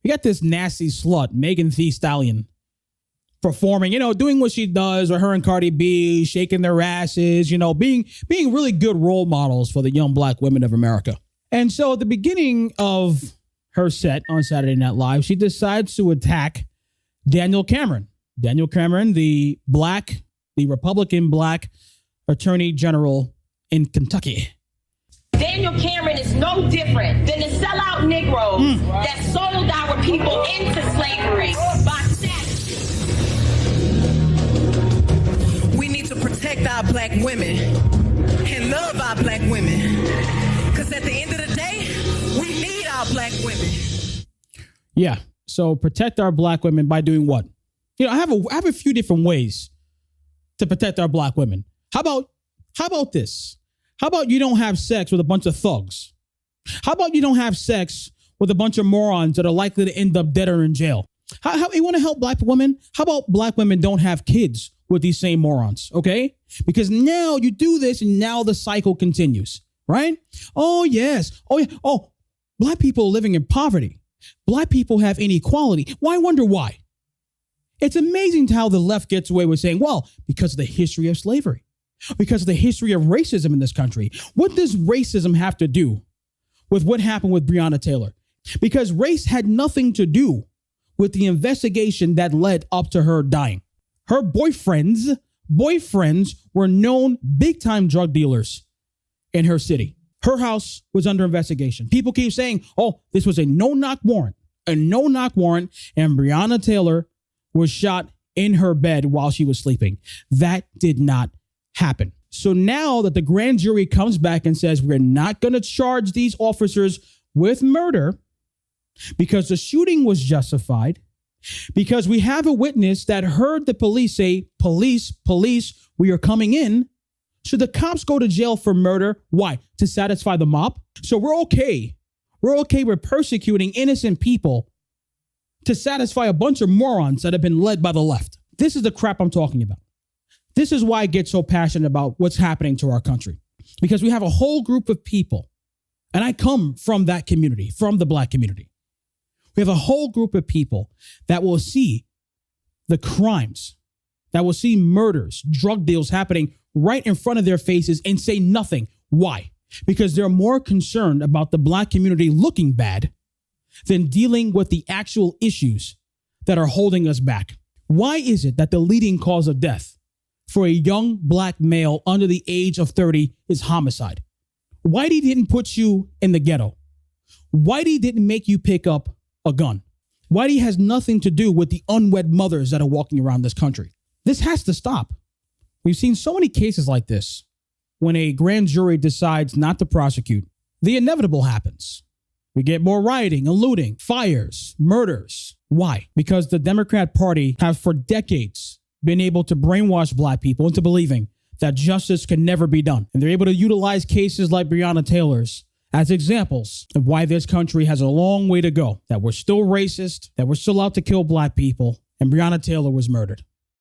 You got this nasty slut, Megan Thee Stallion, performing, doing what she does, or her and Cardi B shaking their asses, being really good role models for the young black women of America. And so at the beginning of her set on Saturday Night Live, she decides to attack Daniel Cameron. Daniel Cameron, the Republican black attorney general in Kentucky. Daniel Cameron is no different than the sellout Negroes that sold our people into slavery by statute. We need to protect our black women and love our black women. Because at the end of the day, we need our black women. Yeah. So protect our black women by doing what? I have a few different ways to protect our black women. How about this? How about you don't have sex with a bunch of thugs? How about you don't have sex with a bunch of morons that are likely to end up dead or in jail? How you want to help black women? How about black women don't have kids with these same morons? Okay? Because now you do this and now the cycle continues, right? Oh, yes. Oh, yeah. Oh, black people are living in poverty. Black people have inequality. Why wonder why? It's amazing how the left gets away with saying, well, because of the history of slavery, because of the history of racism in this country. What does racism have to do with what happened with Breonna Taylor? Because race had nothing to do with the investigation that led up to her dying. Her boyfriends were known big-time drug dealers in her city. Her house was under investigation. People keep saying, oh, this was a no-knock warrant, and Breonna Taylor was shot in her bed while she was sleeping. That did not happen. So now that the grand jury comes back and says, we're not going to charge these officers with murder because the shooting was justified, because we have a witness that heard the police say, police, we are coming in. Should the cops go to jail for murder? Why? To satisfy the mob? So we're okay. We're okay with persecuting innocent people to satisfy a bunch of morons that have been led by the left. This is the crap I'm talking about. This is why I get so passionate about what's happening to our country, because we have a whole group of people, and I come from that community, from the black community. We have a whole group of people that will see the crimes, that will see murders, drug deals happening right in front of their faces and say nothing. Why? Because they're more concerned about the black community looking bad than dealing with the actual issues that are holding us back. Why is it that the leading cause of death for a young black male under the age of 30 is homicide? Whitey didn't put you in the ghetto. Whitey didn't make you pick up a gun. Whitey has nothing to do with the unwed mothers that are walking around this country. This has to stop. We've seen so many cases like this. When a grand jury decides not to prosecute, the inevitable happens. We get more rioting and looting, fires, murders. Why? Because the Democrat Party have for decades been able to brainwash black people into believing that justice can never be done. And they're able to utilize cases like Breonna Taylor's as examples of why this country has a long way to go, that we're still racist, that we're still out to kill black people, and Breonna Taylor was murdered.